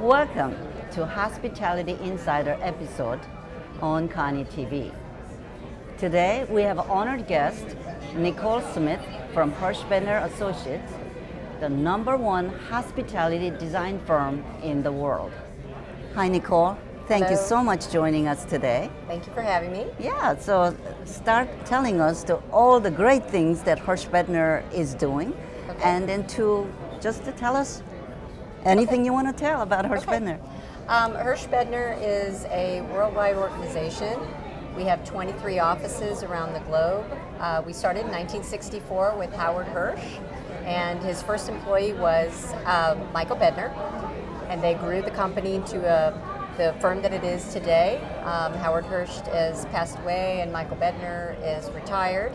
Welcome to Hospitality Insider episode on Koni TV. Today we have honored guest Nicole Smith from Hirsch Bedner Associates, the #1 hospitality design firm in the world. Hi Nicole, thank you so much joining us today. Thank you for having me. Yeah, so start telling us all the great things that Hirsch Bedner is doing, and then just to tell us anything you want to tell about Hirsch Bedner. Hirsch Bedner is a worldwide organization. We have 23 offices around the globe. We started in 1964 with Howard Hirsch, and his first employee was Michael Bedner, and they grew the company to the firm that it is today. Howard Hirsch has passed away and Michael Bedner is retired.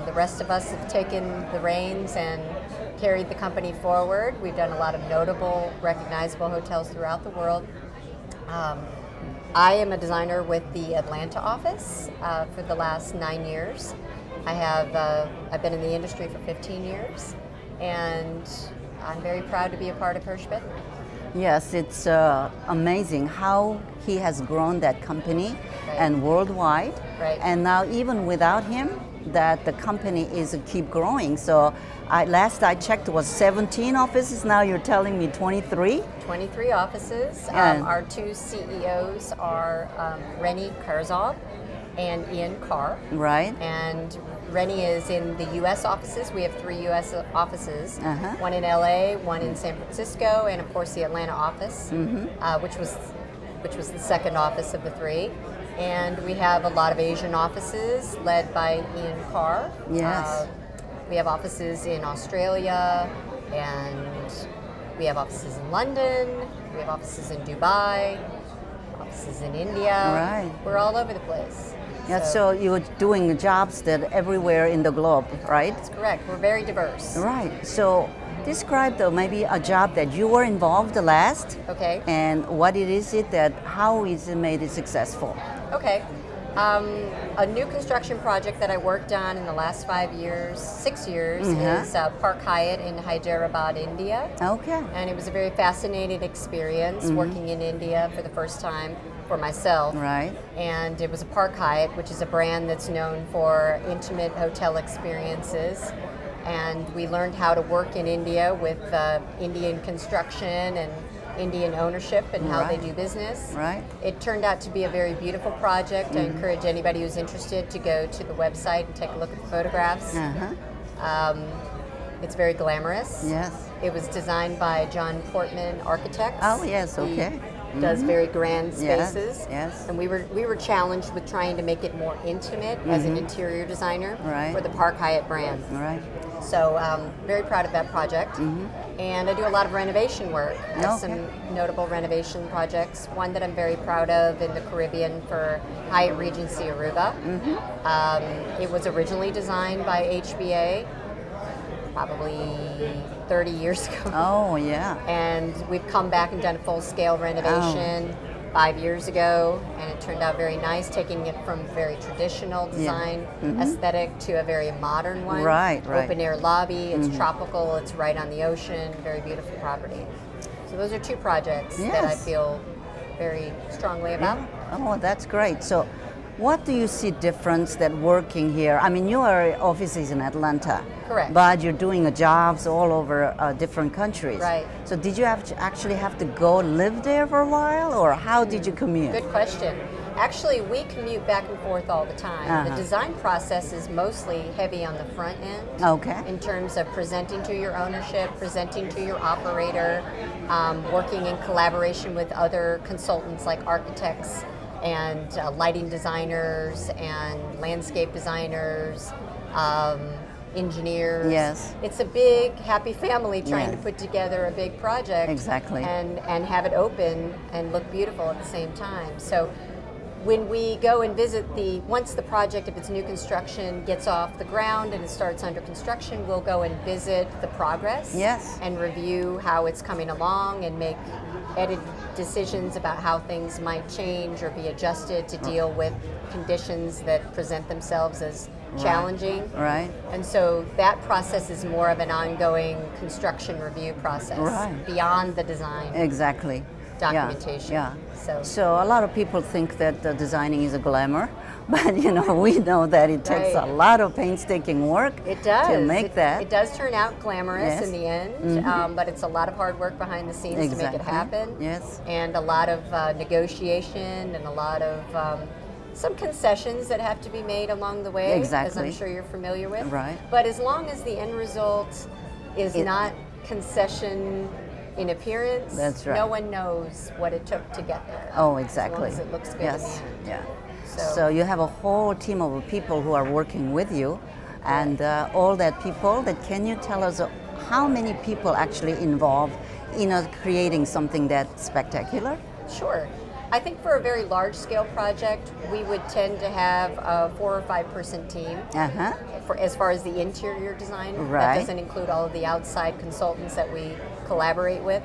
The rest of us have taken the reins and carried the company forward. We've done a lot of notable, recognizable hotels throughout the world. I am a designer with the Atlanta office for the last 9 years. I've been in the industry for 15 years, and I'm very proud to be a part of Hirsch Bedner. Yes, it's amazing how he has grown that company and worldwide. And now even without him, that the company is keep growing. So last I checked it was 17 offices, now you're telling me 23? 23 offices. Our two CEOs are Rennie Karzov and Ian Carr. Right. And Rennie is in the U.S. offices. We have 3 U.S. offices, one in L.A., one in San Francisco, and of course the Atlanta office, which was the second office of the 3. And we have a lot of Asian offices led by Ian Carr. Yes. We have offices in Australia, and we have offices in London, we have offices in Dubai, offices in India. Right. We're all over the place. Yeah, so you're doing jobs that everywhere in the globe, right? That's correct. We're very diverse. Right. So describe maybe a job that you were involved the last. Okay. And what how is it made it successful? Okay. A new construction project that I worked on in the last 6 years is Park Hyatt in Hyderabad, India. Okay. And it was a very fascinating experience working in India for the first time for myself. Right. And it was a Park Hyatt, which is a brand that's known for intimate hotel experiences. And we learned how to work in India with Indian construction and Indian ownership and how they do business. Right. It turned out to be a very beautiful project. I encourage anybody who's interested to go to the website and take a look at the photographs. It's very glamorous. Yes. It was designed by John Portman Architects. Oh yes, okay. He does very grand spaces. Yes. And we were challenged with trying to make it more intimate as an interior designer for the Park Hyatt brand. Right. So very proud of that project. And I do a lot of renovation work. I have some notable renovation projects. One that I'm very proud of in the Caribbean for Hyatt Regency Aruba. It was originally designed by HBA probably 30 years ago. Oh, yeah. And we've come back and done a full-scale renovation 5 years ago, and it turned out very nice, taking it from very traditional design aesthetic to a very modern one. Right. Open-air lobby, it's tropical, it's right on the ocean, very beautiful property. So those are 2 projects that I feel very strongly about. Oh, that's great. So what do you see difference that working here? I mean, your office is in Atlanta. Correct. But you're doing jobs all over different countries. Right. So did you actually have to go live there for a while, or how did you commute? Good question. Actually, we commute back and forth all the time. The design process is mostly heavy on the front end. Okay. In terms of presenting to your ownership, presenting to your operator, working in collaboration with other consultants like architects and lighting designers and landscape designers, engineers. Yes. It's a big, happy family trying to put together a big project. Exactly. And have it open and look beautiful at the same time. So when we go and visit once the project, if it's new construction, gets off the ground and it starts under construction, we'll go and visit the progress. Yes. And review how it's coming along and make edit decisions about how things might change or be adjusted to deal with conditions that present themselves as challenging. Right. And so that process is more of an ongoing construction review process beyond the design. Exactly. Documentation. Yeah. So a lot of people think that designing is a glamour, but we know that it takes a lot of painstaking work to make that. It does turn out glamorous in the end, but it's a lot of hard work behind the scenes to make it happen. Yes. And a lot of negotiation and a lot of some concessions that have to be made along the way, as I'm sure you're familiar with. Right. But as long as the end result is not concession in appearance, that's right. No one knows what it took to get there. Oh, exactly. As long as it looks good in the end. Yeah. So you have a whole team of people who are working with you, and all that people. Can you tell us how many people actually involved in creating something that spectacular? Sure. I think for a very large-scale project, we would tend to have a 4 or 5 person team. For as far as the interior design, that doesn't include all of the outside consultants that we collaborate with.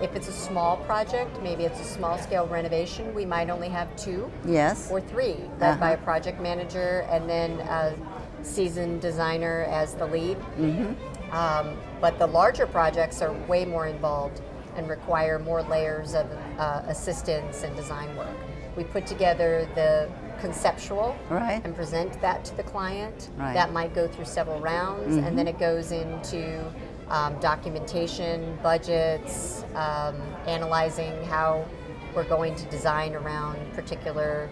If it's a small project, maybe it's a small-scale renovation, we might only have 2 or 3, led by a project manager and then a seasoned designer as the lead. But the larger projects are way more involved and require more layers of assistance and design work. We put together the conceptual and present that to the client. That might go through several rounds, and then it goes into documentation, budgets, analyzing how we're going to design around particular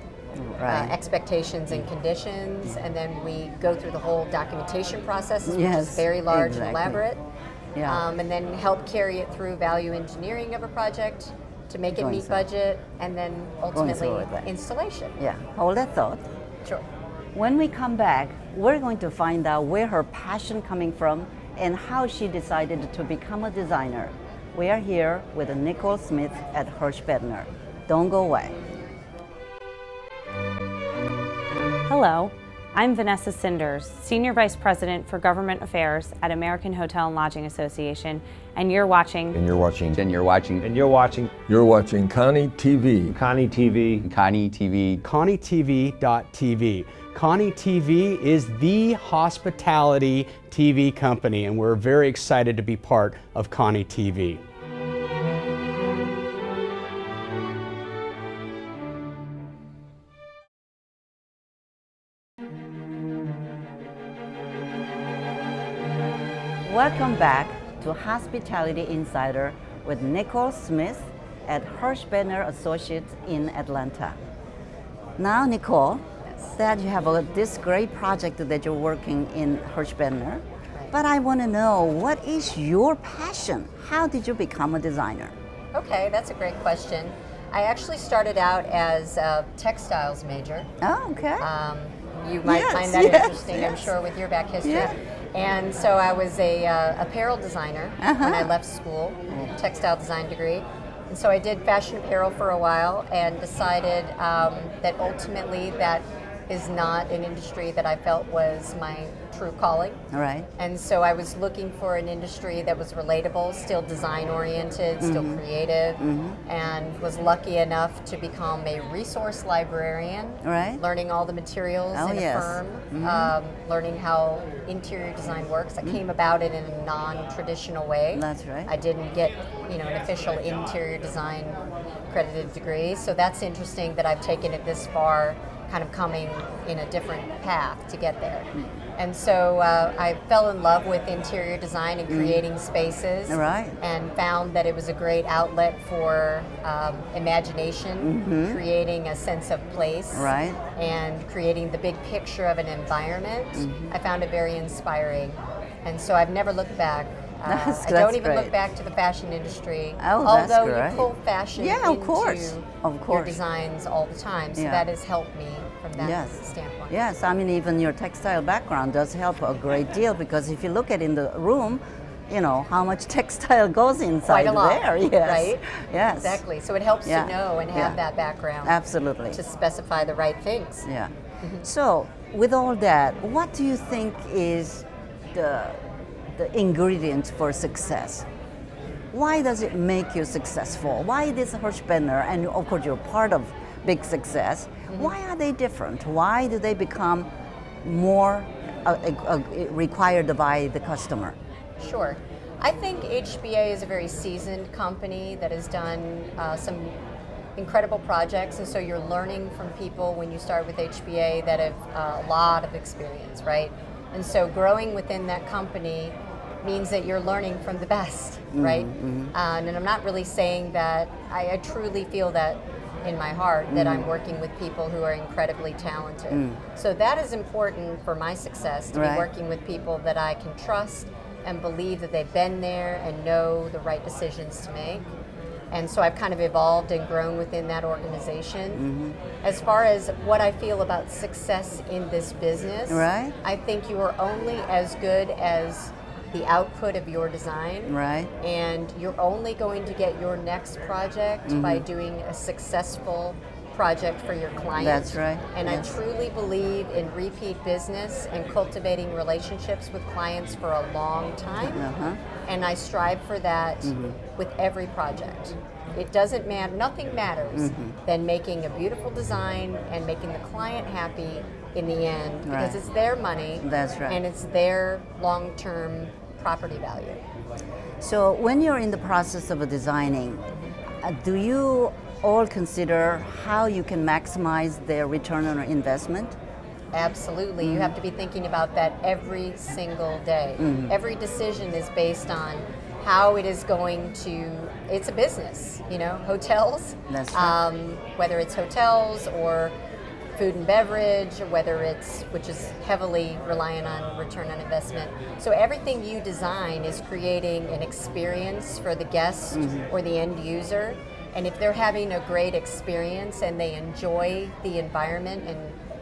expectations and conditions, and then we go through the whole documentation process, which is very large and elaborate. And then help carry it through value engineering of a project to make it meet budget, and then ultimately installation. Yeah, hold that thought. Sure. When we come back, we're going to find out where her passion coming from and how she decided to become a designer. We are here with Nicole Smith at Hirsch Bedner. Don't go away. Hello. I'm Vanessa Cinders, Senior Vice President for Government Affairs at American Hotel and Lodging Association, and you're watching. And you're watching. And you're watching. And you're watching. You're watching Koni TV. Koni TV. Koni TV. KoniTV.tv. Koni TV is the hospitality TV company, and we're very excited to be part of Koni TV. Welcome back to Hospitality Insider with Nicole Smith at Hirsch Bedner Associates in Atlanta. Now, Nicole, that you have this great project that you're working in Hirsch Bedner, but I want to know, what is your passion? How did you become a designer? Okay, that's a great question. I actually started out as a textiles major. Oh, okay. You might find that interesting, I'm sure, with your back history. And so I was a apparel designer when I left school, textile design degree. And so I did fashion apparel for a while and decided that ultimately that is not an industry that I felt was my true calling. Right. And so I was looking for an industry that was relatable, still design oriented, still creative, and was lucky enough to become a resource librarian, learning all the materials in a firm, learning how interior design works. I came about it in a non-traditional way. That's right. I didn't get an official interior design accredited degree, so that's interesting that I've taken it this far, kind of coming in a different path to get there. And so I fell in love with interior design and creating spaces, and found that it was a great outlet for imagination, creating a sense of place, and creating the big picture of an environment. I found it very inspiring, and so I've never looked back. I don't even look back to the fashion industry, although you pull fashion into your designs all the time, so that has helped me from that standpoint. Yes, I mean, even your textile background does help a great deal, because if you look at in the room, how much textile goes inside there. Right? Yes. Exactly. So it helps to know and have that background. Absolutely. To specify the right things. Yeah. So with all that, what do you think is the ingredients for success? Why does it make you successful? Why this Hirsch Bedner, and of course you're part of big success, why are they different? Why do they become more required by the customer? Sure. I think HBA is a very seasoned company that has done some incredible projects, and so you're learning from people when you start with HBA that have a lot of experience, right? And so growing within that company means that you're learning from the best, right? And I'm not really saying that, I truly feel that in my heart that I'm working with people who are incredibly talented. So that is important for my success, to be working with people that I can trust and believe that they've been there and know the right decisions to make. And so I've kind of evolved and grown within that organization. As far as what I feel about success in this business, I think you are only as good as the output of your design, and you're only going to get your next project by doing a successful project for your client. That's right. And I truly believe in repeat business and cultivating relationships with clients for a long time. And I strive for that with every project. It doesn't matter, nothing matters than making a beautiful design and making the client happy in the end, because it's their money. That's right. And it's their long-term property value. So when you're in the process of designing, do you all consider how you can maximize their return on investment? Absolutely. You have to be thinking about that every single day. Every decision is based on how it is going to, it's a business, you know, hotels. That's right. Whether it's hotels or food and beverage, or whether it's, which is heavily reliant on return on investment. So everything you design is creating an experience for the guest or the end user. And if they're having a great experience and they enjoy the environment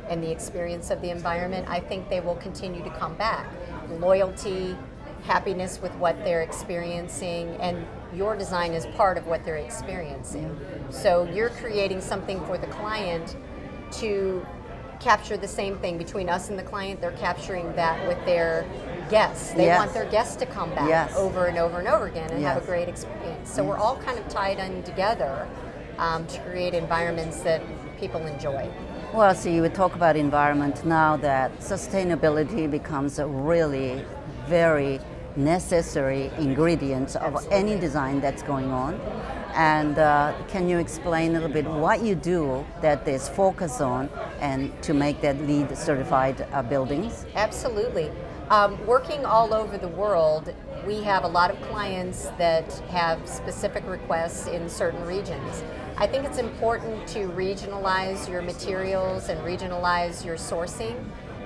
and the experience of the environment, I think they will continue to come back. Loyalty, happiness with what they're experiencing, and your design is part of what they're experiencing. So you're creating something for the client to capture the same thing between us and the client. They're capturing that with their guests. They want their guests to come back over and over and over again and have a great experience. So we're all kind of tied in together to create environments that people enjoy. Well, so you would talk about environment now that sustainability becomes a really very necessary ingredient of any design that's going on. And can you explain a little bit what you do that there's focus on and to make that LEED certified buildings? Absolutely. Working all over the world, we have a lot of clients that have specific requests in certain regions. I think it's important to regionalize your materials and regionalize your sourcing,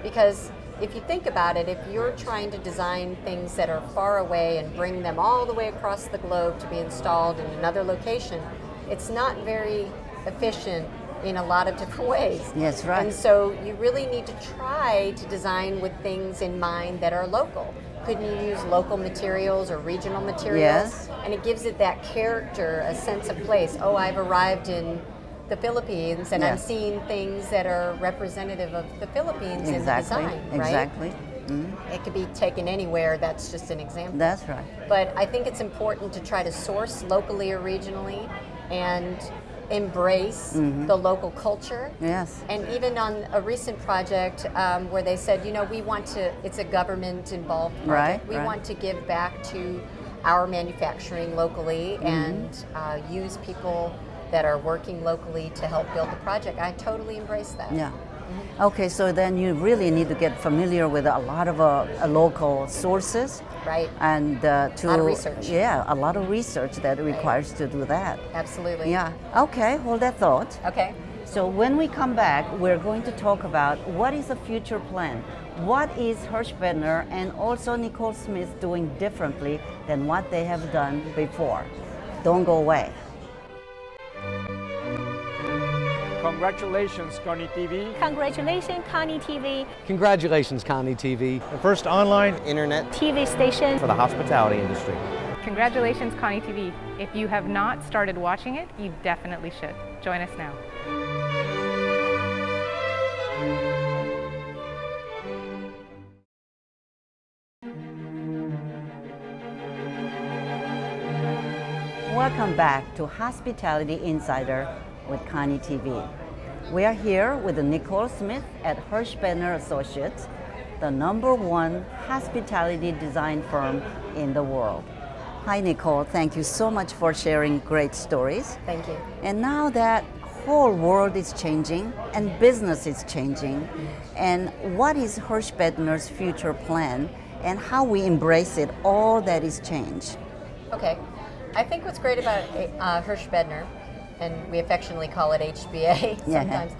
because if you think about it, if you're trying to design things that are far away and bring them all the way across the globe to be installed in another location, it's not very efficient in a lot of different ways. Yes, right. And so you really need to try to design with things in mind that are local. Couldn't you use local materials or regional materials? Yes. And it gives it that character, a sense of place. Oh, I've arrived in the Philippines, and I'm seeing things that are representative of the Philippines in the design, right? Exactly. It could be taken anywhere, that's just an example. That's right. But I think it's important to try to source locally or regionally and embrace the local culture. Yes. And even on a recent project where they said, you know, we want to, it's a government involved project, we want to give back to our manufacturing locally and use people that are working locally to help build the project. I totally embrace that. Yeah. Okay, so then you really need to get familiar with a lot of local sources. Right. And a lot of research. Yeah, a lot of research that requires to do that. Absolutely. Yeah. Okay, hold that thought. Okay. So when we come back, we're going to talk about what is the future plan. What is Hirsch Bedner and also Nicole Smith doing differently than what they have done before? Don't go away. Congratulations, Koni TV. Congratulations, Koni TV. Congratulations, Koni TV. The first online internet TV station for the hospitality industry. Congratulations, Koni TV. If you have not started watching it, you definitely should. Join us now. Welcome back to Hospitality Insider with Koni TV. We are here with Nicole Smith at Hirsch Bedner Associates, the #1 hospitality design firm in the world. Hi Nicole, thank you so much for sharing great stories. Thank you. And now that whole world is changing and business is changing, and what is Hirsch Bedner's future plan and how we embrace it, all that is changed? Okay, I think what's great about Hirsch Bedner, and we affectionately call it HBA sometimes,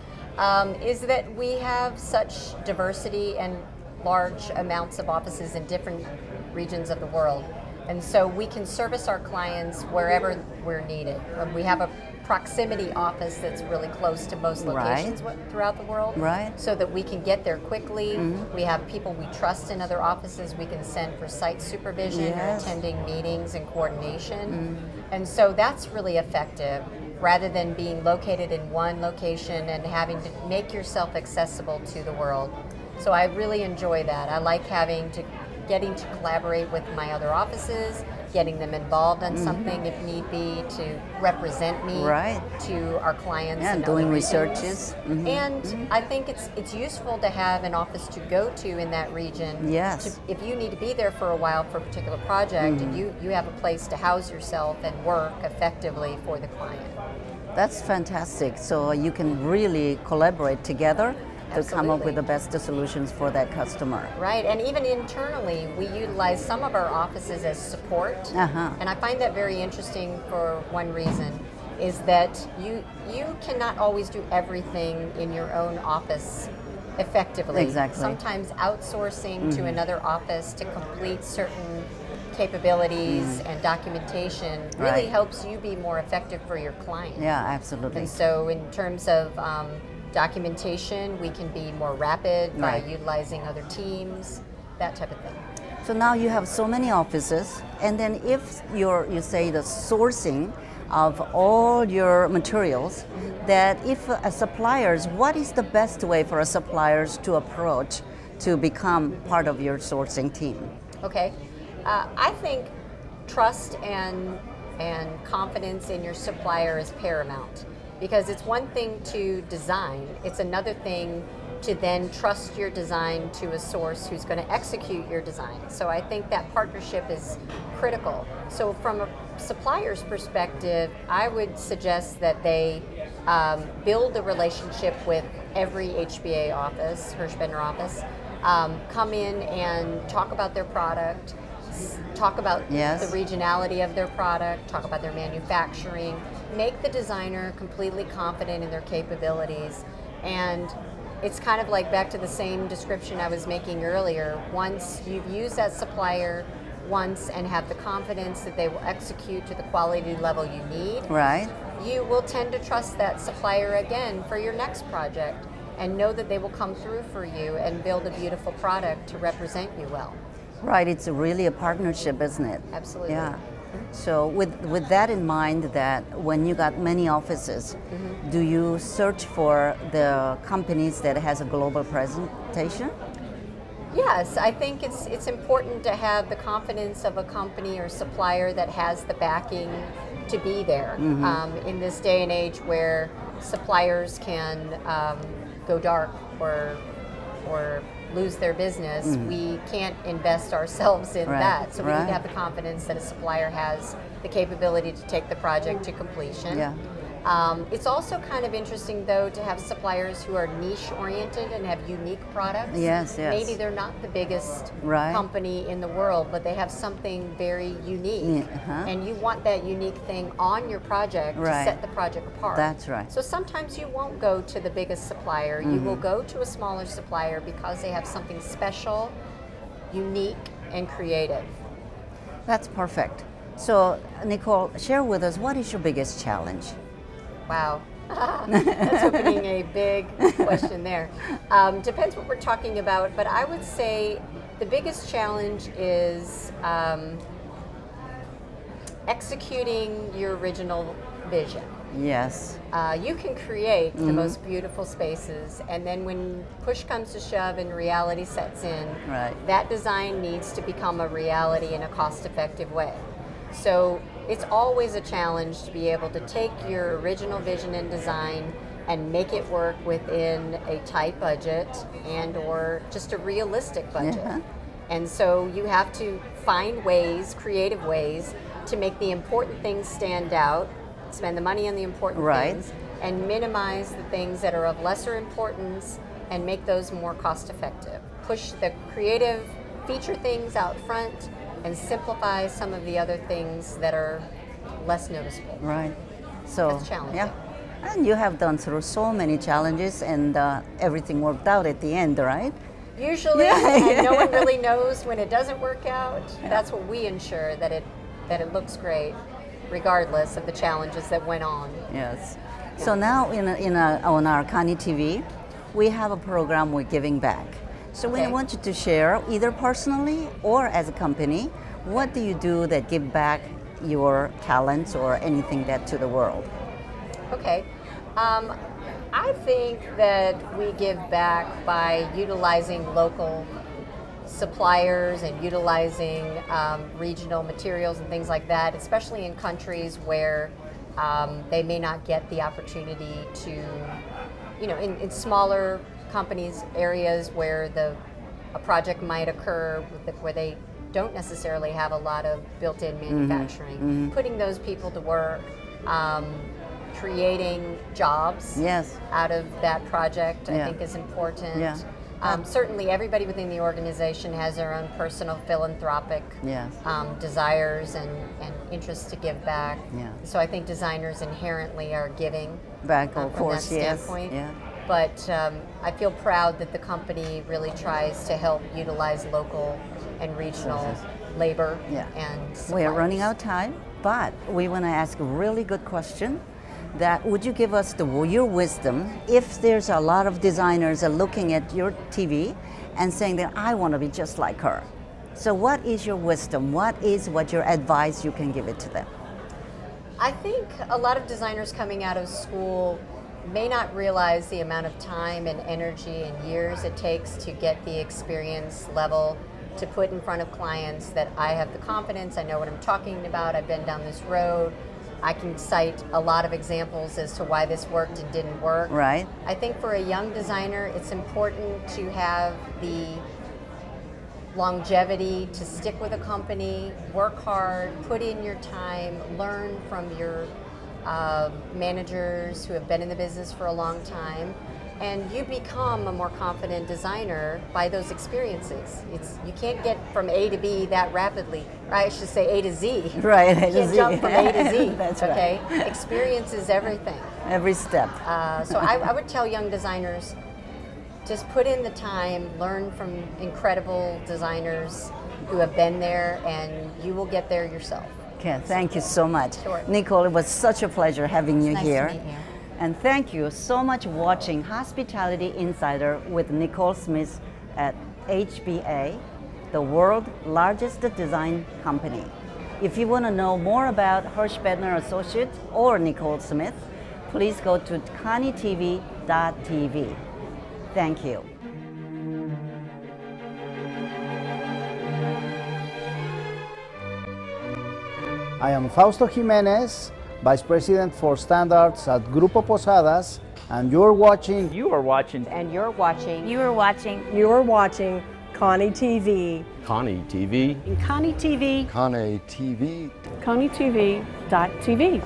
is that we have such diversity and large amounts of offices in different regions of the world. And so we can service our clients wherever we're needed. We have a proximity office that's really close to most locations throughout the world, so that we can get there quickly. We have people we trust in other offices we can send for site supervision or attending meetings and coordination. And so that's really effective, rather than being located in one location and having to make yourself accessible to the world. So I really enjoy that. I like getting to collaborate with my other offices, getting them involved on something if need be, to represent me to our clients and doing researches. And I think it's useful to have an office to go to in that region. If you need to be there for a while for a particular project, and you have a place to house yourself and work effectively for the client. That's fantastic. So you can really collaborate together to come up with the best solutions for that customer. Right, and even internally, we utilize some of our offices as support. And I find that very interesting for one reason, is that you cannot always do everything in your own office effectively. Sometimes outsourcing to another office to complete certain capabilities and documentation really helps you be more effective for your client. Absolutely. And so in terms of documentation, we can be more rapid by utilizing other teams, that type of thing. So now you have so many offices, and then if you say the sourcing of all your materials, that if suppliers, what is the best way for a suppliers to approach to become part of your sourcing team? Okay, I think trust and confidence in your supplier is paramount. Because it's one thing to design, it's another thing to then trust your design to a source who's going to execute your design. So I think that partnership is critical. So from a supplier's perspective, I would suggest that they build a relationship with every HBA office, Hirsch Bedner office, come in and talk about their product, talk about the regionality of their product, talk about their manufacturing, make the designer completely confident in their capabilities. And it's kind of like back to the same description I was making earlier. Once you've used that supplier once and have the confidence that they will execute to the quality level you need, you will tend to trust that supplier again for your next project and know that they will come through for you and build a beautiful product to represent you well. Right, it's really a partnership, isn't it? Absolutely. Yeah. So with that in mind, that when you got many offices, do you search for the companies that has a global presentation? Yes, I think it's important to have the confidence of a company or supplier that has the backing to be there. In this day and age where suppliers can go dark or lose their business, we can't invest ourselves in that. So we need to have the confidence that a supplier has the capability to take the project to completion. It's also kind of interesting, though, to have suppliers who are niche-oriented and have unique products. Maybe they're not the biggest company in the world, but they have something very unique. And you want that unique thing on your project to set the project apart. That's right. So sometimes you won't go to the biggest supplier. You will go to a smaller supplier because they have something special, unique, and creative. That's perfect. So, Nicole, share with us, what is your biggest challenge? Wow, that's opening a big question there. Depends what we're talking about, but I would say the biggest challenge is executing your original vision. You can create the most beautiful spaces, and then when push comes to shove and reality sets in, that design needs to become a reality in a cost-effective way. So it's always a challenge to be able to take your original vision and design and make it work within a tight budget and or just a realistic budget. Yeah. And so you have to find ways, creative ways, to make the important things stand out, spend the money on the important things, and minimize the things that are of lesser importance and make those more cost effective. Push the creative feature things out front and simplify some of the other things that are less noticeable. Right. So, That's challenging. yeah. And you have done through so many challenges and everything worked out at the end, right? Usually, and no one really knows when it doesn't work out. Yeah. That's what we ensure, that it looks great, regardless of the challenges that went on. Yes. So now on our Koni TV, we have a program we're giving back. So we want you to share, either personally or as a company, what do you do that give back your talents or anything that to the world? Okay. I think that we give back by utilizing local suppliers and utilizing regional materials and things like that, especially in countries where they may not get the opportunity to, in smaller companies, areas where a project might occur where they don't necessarily have a lot of built-in manufacturing. Putting those people to work, creating jobs out of that project, I think is important. Certainly everybody within the organization has their own personal philanthropic desires and interests to give back. So I think designers inherently are giving back, from of course, that standpoint. But I feel proud that the company really tries to help utilize local and regional labor and suppliers. We are running out of time, but we want to ask a really good question. That would you give us your wisdom if there's a lot of designers are looking at your TV and saying that I want to be just like her. So what is your wisdom? What your advice you can give it to them? I think a lot of designers coming out of school may not realize the amount of time and energy and years it takes to get the experience level to put in front of clients that I have the confidence, I know what I'm talking about, I've been down this road. I can cite a lot of examples as to why this worked and didn't work. Right. I think for a young designer, it's important to have the longevity to stick with a company, work hard, put in your time, learn from your managers who have been in the business for a long time, and you become a more confident designer by those experiences. You can't get from A to B that rapidly. Or I should say A to Z. Right, You can't jump from A to Z. That's okay? right. Experience is everything. Every step. So I would tell young designers, just put in the time, learn from incredible designers who have been there, and you will get there yourself. Okay, thank you so much. Sure. Nicole, it was such a pleasure having you here. Nice to meet you. And thank you so much for watching Hospitality Insider with Nicole Smith at HBA, the world's largest design company. If you want to know more about Hirsch Bedner Associates or Nicole Smith, please go to companyâs.tv. Thank you. I am Fausto Jimenez, Vice President for Standards at Grupo Posadas, and you're watching. You are watching. And you're watching. You are watching. You are watching Koni TV. Koni TV. Koni TV. Koni TV. KoniTV.tv.